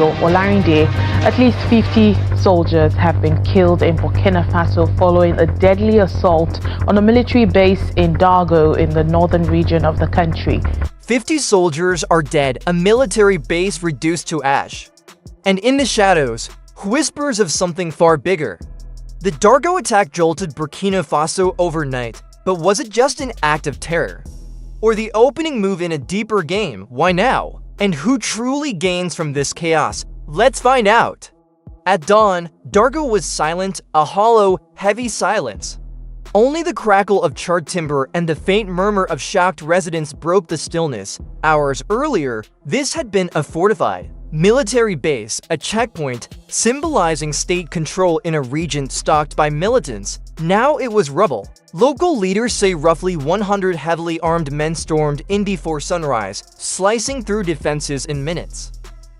Olarinde. At least 50 soldiers have been killed in Burkina Faso following a deadly assault on a military base in Dargo in the northern region of the country. 50 soldiers are dead, a military base reduced to ash. And in the shadows, whispers of something far bigger. The Dargo attack jolted Burkina Faso overnight, but was it just an act of terror? Or the opening move in a deeper game? Why now? And who truly gains from this chaos? Let's find out! At dawn, Dargo was silent, a hollow, heavy silence. Only the crackle of charred timber and the faint murmur of shocked residents broke the stillness. Hours earlier, this had been a fortified military base, a checkpoint symbolizing state control in a region stalked by militants. Now it was rubble. Local leaders say roughly 100 heavily armed men stormed in before sunrise, slicing through defenses in minutes.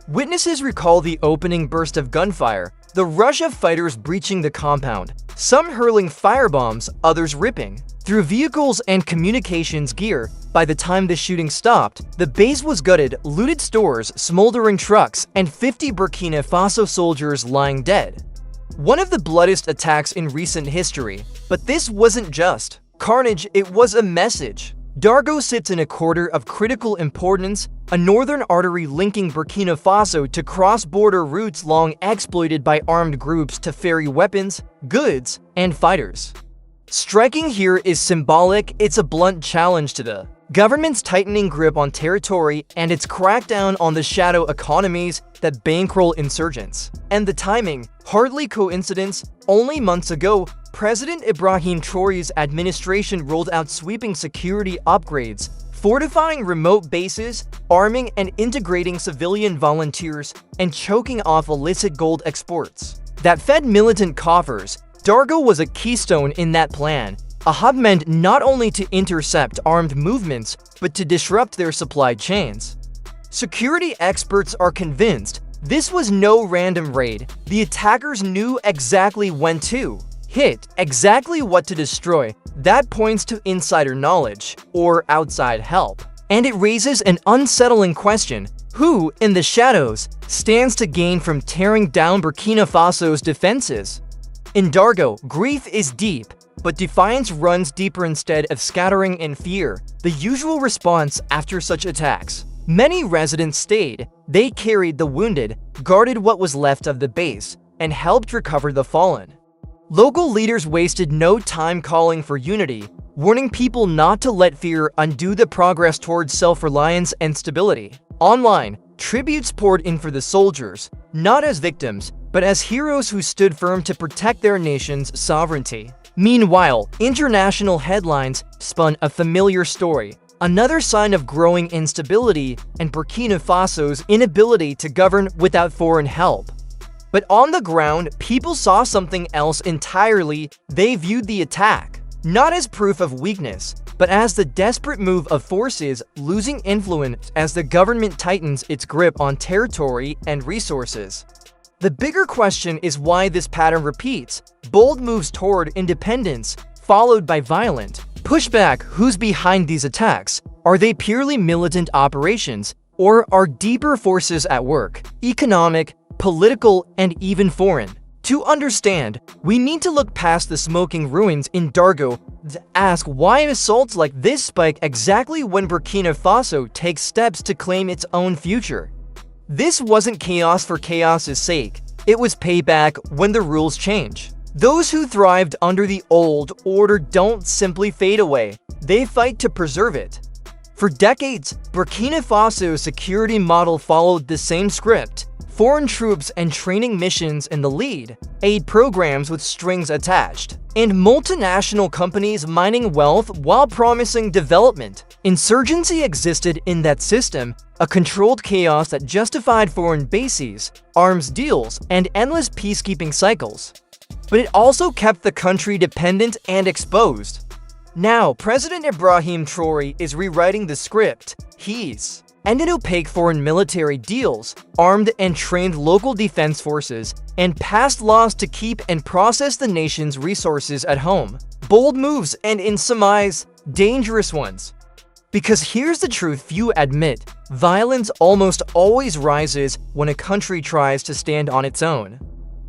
Witnesses recall the opening burst of gunfire, the rush of fighters breaching the compound, some hurling firebombs, others ripping through vehicles and communications gear. By the time the shooting stopped, the base was gutted, looted stores, smoldering trucks, and 50 Burkina Faso soldiers lying dead. One of the bloodiest attacks in recent history, but this wasn't just carnage, it was a message. Dargo sits in a corridor of critical importance, a northern artery linking Burkina Faso to cross-border routes long exploited by armed groups to ferry weapons, goods, and fighters. Striking here is symbolic, it's a blunt challenge to the government's tightening grip on territory and its crackdown on the shadow economies that bankroll insurgents. And the timing, hardly coincidence, only months ago, President Ibrahim Traoré's administration rolled out sweeping security upgrades, fortifying remote bases, arming and integrating civilian volunteers, and choking off illicit gold exports that fed militant coffers. Dargo was a keystone in that plan, a hub meant not only to intercept armed movements, but to disrupt their supply chains. Security experts are convinced this was no random raid. The attackers knew exactly when to hit, exactly what to destroy. That points to insider knowledge or outside help. And it raises an unsettling question: who, in the shadows, stands to gain from tearing down Burkina Faso's defenses? In Dargo, grief is deep, but defiance runs deeper. Instead of scattering in fear, the usual response after such attacks. Many residents stayed. They carried the wounded, guarded what was left of the base, and helped recover the fallen. Local leaders wasted no time calling for unity, warning people not to let fear undo the progress towards self-reliance and stability. Online, tributes poured in for the soldiers, not as victims, but as heroes who stood firm to protect their nation's sovereignty. Meanwhile, international headlines spun a familiar story, another sign of growing instability and Burkina Faso's inability to govern without foreign help. But on the ground, people saw something else entirely. They viewed the attack not as proof of weakness, but as the desperate move of forces losing influence as the government tightens its grip on territory and resources. The bigger question is why this pattern repeats. Bold moves toward independence, followed by violent pushback. Who's behind these attacks? Are they purely militant operations, or are deeper forces at work? Economic, political, and even foreign. To understand, we need to look past the smoking ruins in Dargo to ask why assaults like this spike exactly when Burkina Faso takes steps to claim its own future. This wasn't chaos for chaos's sake. It was payback when the rules change. Those who thrived under the old order don't simply fade away. They fight to preserve it. For decades, Burkina Faso's security model followed the same script. Foreign troops and training missions in the lead, aid programs with strings attached, and multinational companies mining wealth while promising development. Insurgency existed in that system, a controlled chaos that justified foreign bases, arms deals, and endless peacekeeping cycles. But it also kept the country dependent and exposed. Now, President Ibrahim Traoré is rewriting the script. He's ended opaque foreign military deals, armed and trained local defense forces, and passed laws to keep and process the nation's resources at home. Bold moves and, in some eyes, dangerous ones. Because here's the truth few admit, violence almost always rises when a country tries to stand on its own.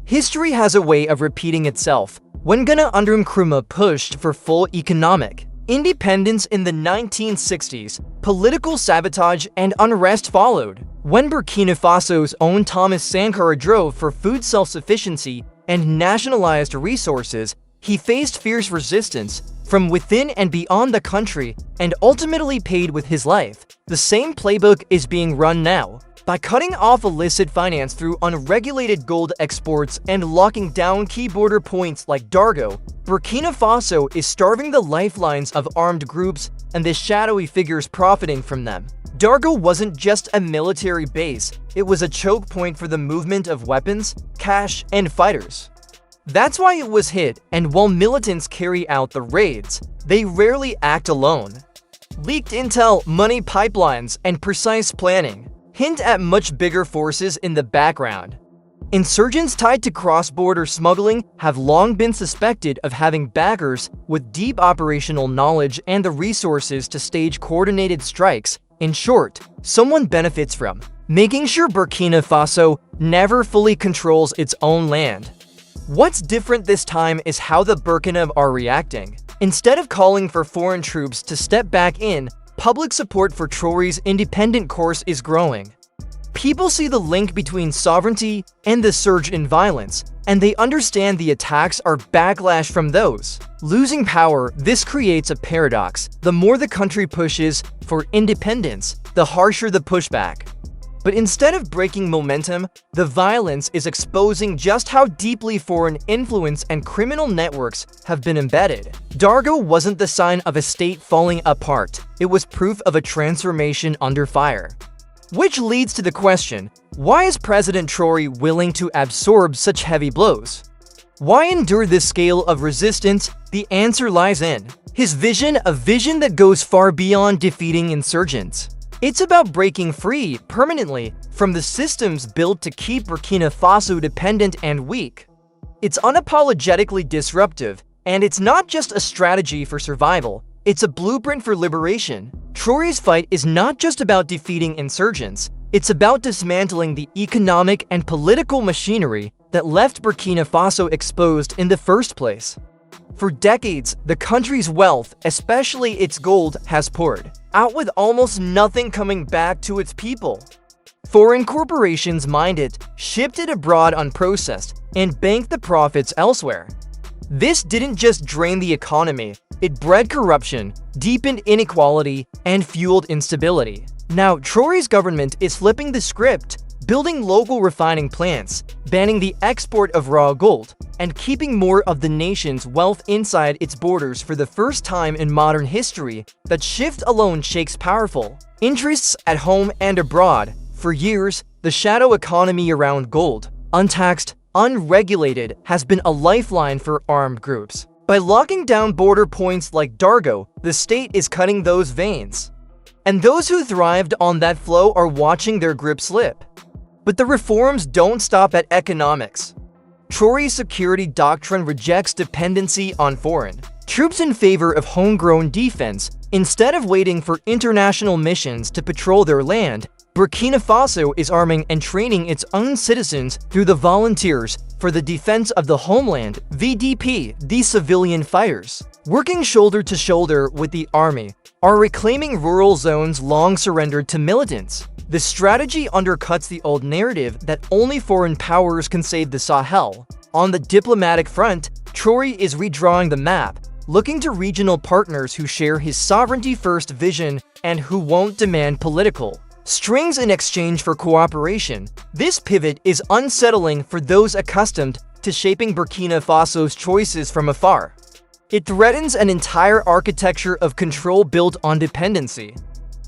History has a way of repeating itself. When Ghana under Nkrumah pushed for full economic independence in the 1960s, political sabotage and unrest followed. When Burkina Faso's own Thomas Sankara drove for food self-sufficiency and nationalized resources, he faced fierce resistance from within and beyond the country and ultimately paid with his life. The same playbook is being run now. By cutting off illicit finance through unregulated gold exports and locking down key border points like Dargo, Burkina Faso is starving the lifelines of armed groups and the shadowy figures profiting from them. Dargo wasn't just a military base, it was a choke point for the movement of weapons, cash, and fighters. That's why it was hit, and while militants carry out the raids, they rarely act alone. Leaked intel, money pipelines, and precise planning hint at much bigger forces in the background. Insurgents tied to cross-border smuggling have long been suspected of having backers with deep operational knowledge and the resources to stage coordinated strikes. In short, someone benefits from making sure Burkina Faso never fully controls its own land. What's different this time is how the Burkina are reacting. Instead of calling for foreign troops to step back in, public support for Traoré's independent course is growing. People see the link between sovereignty and the surge in violence, and they understand the attacks are backlash from those losing power. This creates a paradox. The more the country pushes for independence, the harsher the pushback. But instead of breaking momentum, the violence is exposing just how deeply foreign influence and criminal networks have been embedded. Dargo wasn't the sign of a state falling apart, it was proof of a transformation under fire. Which leads to the question, why is President Traoré willing to absorb such heavy blows? Why endure this scale of resistance? The answer lies in his vision, a vision that goes far beyond defeating insurgents. It's about breaking free permanently from the systems built to keep Burkina Faso dependent and weak. It's unapologetically disruptive, and it's not just a strategy for survival, it's a blueprint for liberation. Traoré's fight is not just about defeating insurgents, it's about dismantling the economic and political machinery that left Burkina Faso exposed in the first place. For decades, the country's wealth, especially its gold, has poured out with almost nothing coming back to its people. Foreign corporations mined it, shipped it abroad unprocessed, and banked the profits elsewhere. This didn't just drain the economy, it bred corruption, deepened inequality, and fueled instability. Now, Traoré's government is flipping the script, building local refining plants, banning the export of raw gold, and keeping more of the nation's wealth inside its borders for the first time in modern history. That shift alone shakes powerful interests at home and abroad. For years, the shadow economy around gold, untaxed, unregulated, has been a lifeline for armed groups. By locking down border points like Dargo, the state is cutting those veins. And those who thrived on that flow are watching their grip slip. But the reforms don't stop at economics. Traoré's security doctrine rejects dependency on foreign troops in favor of homegrown defense. Instead of waiting for international missions to patrol their land, Burkina Faso is arming and training its own citizens through the Volunteers for the Defense of the Homeland (VDP). These civilian fighters, working shoulder to shoulder with the army, are reclaiming rural zones long surrendered to militants. The strategy undercuts the old narrative that only foreign powers can save the Sahel. On the diplomatic front, Traoré is redrawing the map, looking to regional partners who share his sovereignty-first vision and who won't demand political strings in exchange for cooperation. This pivot is unsettling for those accustomed to shaping Burkina Faso's choices from afar. It threatens an entire architecture of control built on dependency.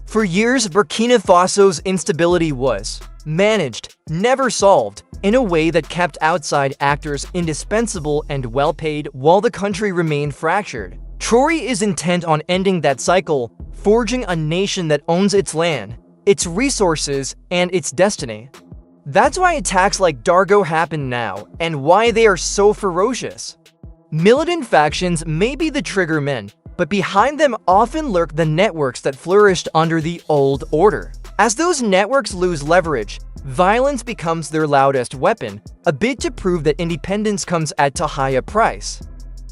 For years, Burkina Faso's instability was managed, never solved, in a way that kept outside actors indispensable and well-paid while the country remained fractured. Traoré is intent on ending that cycle, forging a nation that owns its land, its resources, and its destiny. That's why attacks like Dargo happen now, and why they are so ferocious. Militant factions may be the triggermen, but behind them often lurk the networks that flourished under the old order. As those networks lose leverage, violence becomes their loudest weapon, a bid to prove that independence comes at a higher price.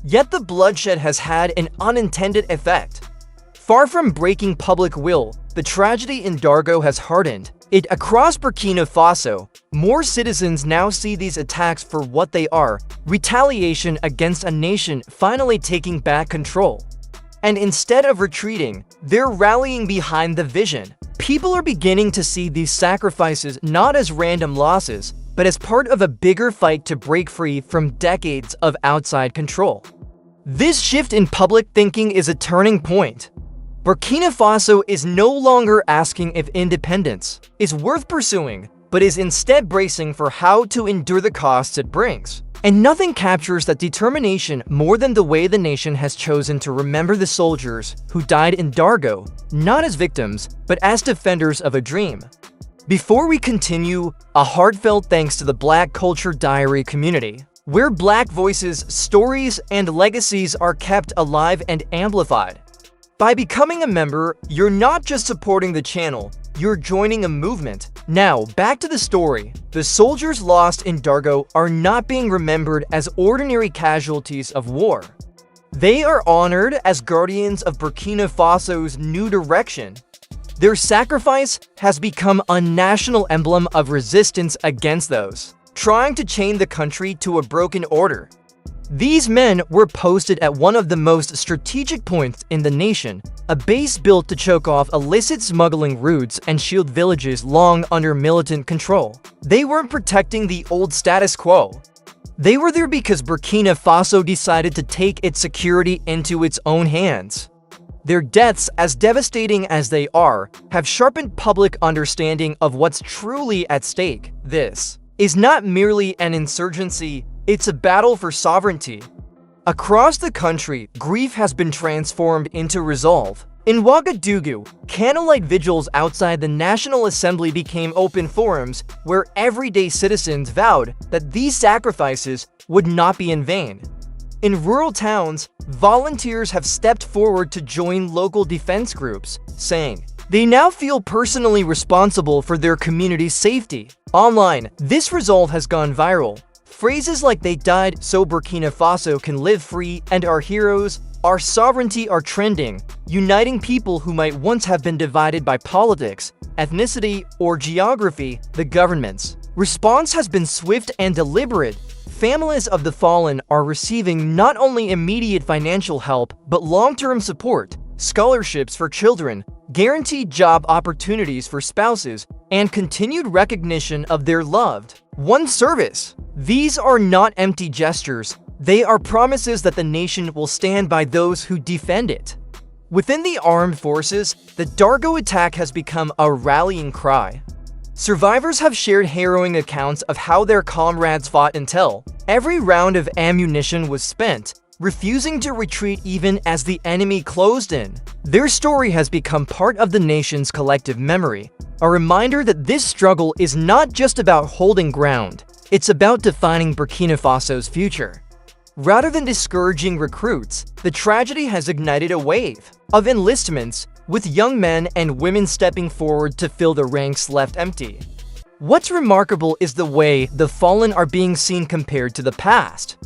Yet the bloodshed has had an unintended effect. Far from breaking public will, the tragedy in Dargo has hardened it. Across Burkina Faso, more citizens now see these attacks for what they are: retaliation against a nation finally taking back control. And instead of retreating, they're rallying behind the vision. People are beginning to see these sacrifices not as random losses, but as part of a bigger fight to break free from decades of outside control. This shift in public thinking is a turning point. Burkina Faso is no longer asking if independence is worth pursuing, but is instead bracing for how to endure the costs it brings. And nothing captures that determination more than the way the nation has chosen to remember the soldiers who died in Dargo, not as victims, but as defenders of a dream. Before we continue, a heartfelt thanks to the Black Culture Diary community, where Black voices, stories, and legacies are kept alive and amplified. By becoming a member, you're not just supporting the channel, you're joining a movement. Now, back to the story. The soldiers lost in Dargo are not being remembered as ordinary casualties of war. They are honored as guardians of Burkina Faso's new direction. Their sacrifice has become a national emblem of resistance against those trying to chain the country to a broken order. These men were posted at one of the most strategic points in the nation, a base built to choke off illicit smuggling routes and shield villages long under militant control. They weren't protecting the old status quo. They were there because Burkina Faso decided to take its security into its own hands. Their deaths, as devastating as they are, have sharpened public understanding of what's truly at stake. This is not merely an insurgency, it's a battle for sovereignty. Across the country, grief has been transformed into resolve. In Ouagadougou, candlelight vigils outside the National Assembly became open forums where everyday citizens vowed that these sacrifices would not be in vain. In rural towns, volunteers have stepped forward to join local defense groups, saying they now feel personally responsible for their community's safety. Online, this resolve has gone viral. Phrases like "they died so Burkina Faso can live free" and "our heroes, our sovereignty" are trending, uniting people who might once have been divided by politics, ethnicity, or geography. The government's response has been swift and deliberate. Families of the fallen are receiving not only immediate financial help, but long-term support, scholarships for children, guaranteed job opportunities for spouses, and continued recognition of their loved one's service. These are not empty gestures, they are promises that the nation will stand by those who defend it. Within the armed forces, the Dargo attack has become a rallying cry. Survivors have shared harrowing accounts of how their comrades fought until every round of ammunition was spent, refusing to retreat even as the enemy closed in. Their story has become part of the nation's collective memory, a reminder that this struggle is not just about holding ground, it's about defining Burkina Faso's future. Rather than discouraging recruits, the tragedy has ignited a wave of enlistments, with young men and women stepping forward to fill the ranks left empty. What's remarkable is the way the fallen are being seen compared to the past.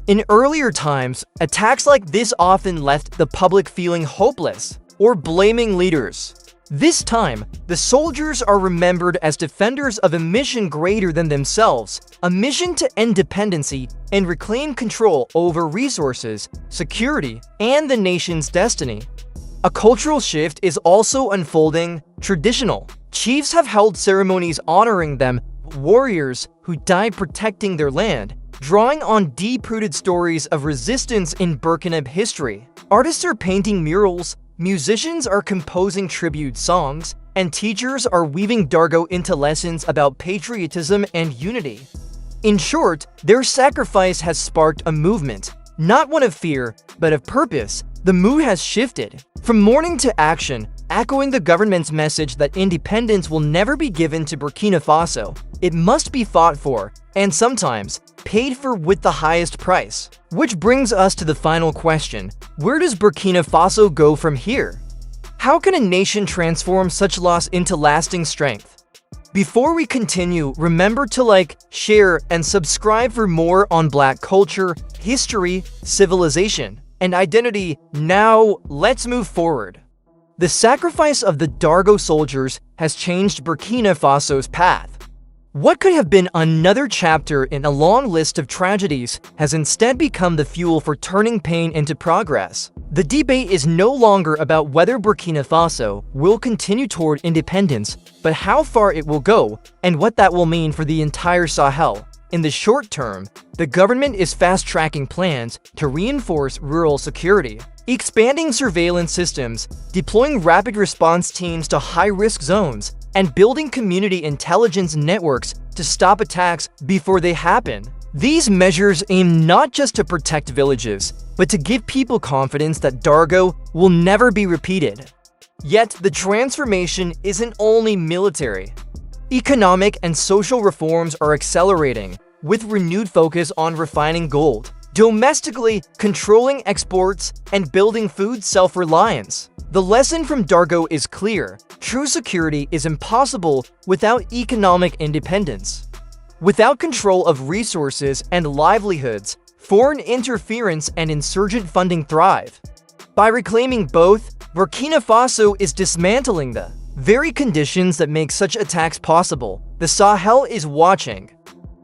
In earlier times, attacks like this often left the public feeling hopeless or blaming leaders. This time, the soldiers are remembered as defenders of a mission greater than themselves, a mission to end dependency and reclaim control over resources, security, and the nation's destiny. A cultural shift is also unfolding. Traditional chiefs have held ceremonies honoring them, warriors who died protecting their land, drawing on deep-rooted stories of resistance in Burkina history. Artists are painting murals, musicians are composing tribute songs, and teachers are weaving Dargo into lessons about patriotism and unity. In short, their sacrifice has sparked a movement, not one of fear, but of purpose. The mood has shifted from mourning to action, echoing the government's message that independence will never be given to Burkina Faso. It must be fought for, and sometimes paid for with the highest price. Which brings us to the final question: where does Burkina Faso go from here? How can a nation transform such loss into lasting strength? Before we continue, remember to like, share, and subscribe for more on Black culture, history, civilization, and identity. Now, let's move forward. The sacrifice of the Dargo soldiers has changed Burkina Faso's path. What could have been another chapter in a long list of tragedies has instead become the fuel for turning pain into progress. The debate is no longer about whether Burkina Faso will continue toward independence, but how far it will go and what that will mean for the entire Sahel. In the short term, the government is fast-tracking plans to reinforce rural security, expanding surveillance systems, deploying rapid response teams to high-risk zones, and building community intelligence networks to stop attacks before they happen. These measures aim not just to protect villages, but to give people confidence that Dargo will never be repeated. Yet, the transformation isn't only military. Economic and social reforms are accelerating, with renewed focus on refining gold, domestically controlling exports, and building food self-reliance. The lesson from Dargo is clear: true security is impossible without economic independence. Without control of resources and livelihoods, foreign interference and insurgent funding thrive. By reclaiming both, Burkina Faso is dismantling the very conditions that make such attacks possible. The Sahel is watching.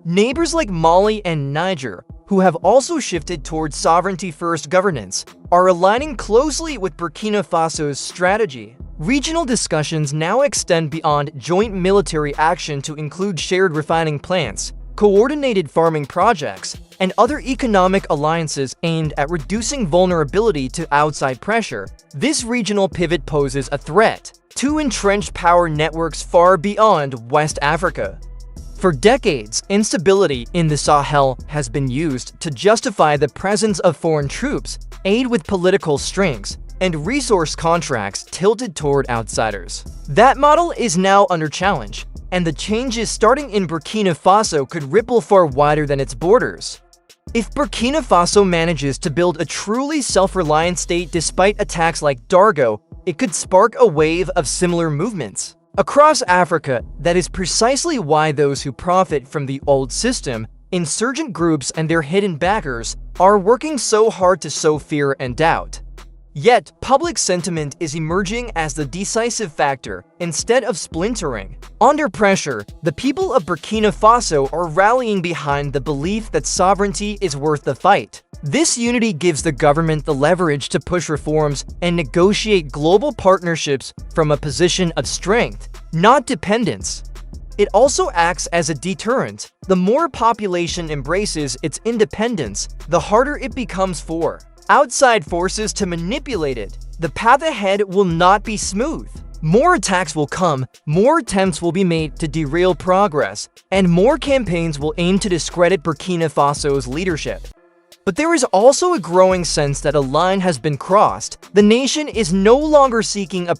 Neighbors like Mali and Niger, who have also shifted towards sovereignty-first governance, are aligning closely with Burkina Faso's strategy. Regional discussions now extend beyond joint military action to include shared refining plants, coordinated farming projects, and other economic alliances aimed at reducing vulnerability to outside pressure. This regional pivot poses a threat to entrenched power networks far beyond West Africa. For decades, instability in the Sahel has been used to justify the presence of foreign troops, aid with political strings, and resource contracts tilted toward outsiders. That model is now under challenge, and the changes starting in Burkina Faso could ripple far wider than its borders. If Burkina Faso manages to build a truly self-reliant state despite attacks like Dargo, it could spark a wave of similar movements across Africa. That is precisely why those who profit from the old system, insurgent groups and their hidden backers, are working so hard to sow fear and doubt. Yet, public sentiment is emerging as the decisive factor instead of splintering. Under pressure, the people of Burkina Faso are rallying behind the belief that sovereignty is worth the fight. This unity gives the government the leverage to push reforms and negotiate global partnerships from a position of strength, not dependence. It also acts as a deterrent. The more population embraces its independence, the harder it becomes for outside forces to manipulate it. The path ahead will not be smooth. More attacks will come, more attempts will be made to derail progress, and more campaigns will aim to discredit Burkina Faso's leadership. But there is also a growing sense that a line has been crossed. The nation is no longer seeking a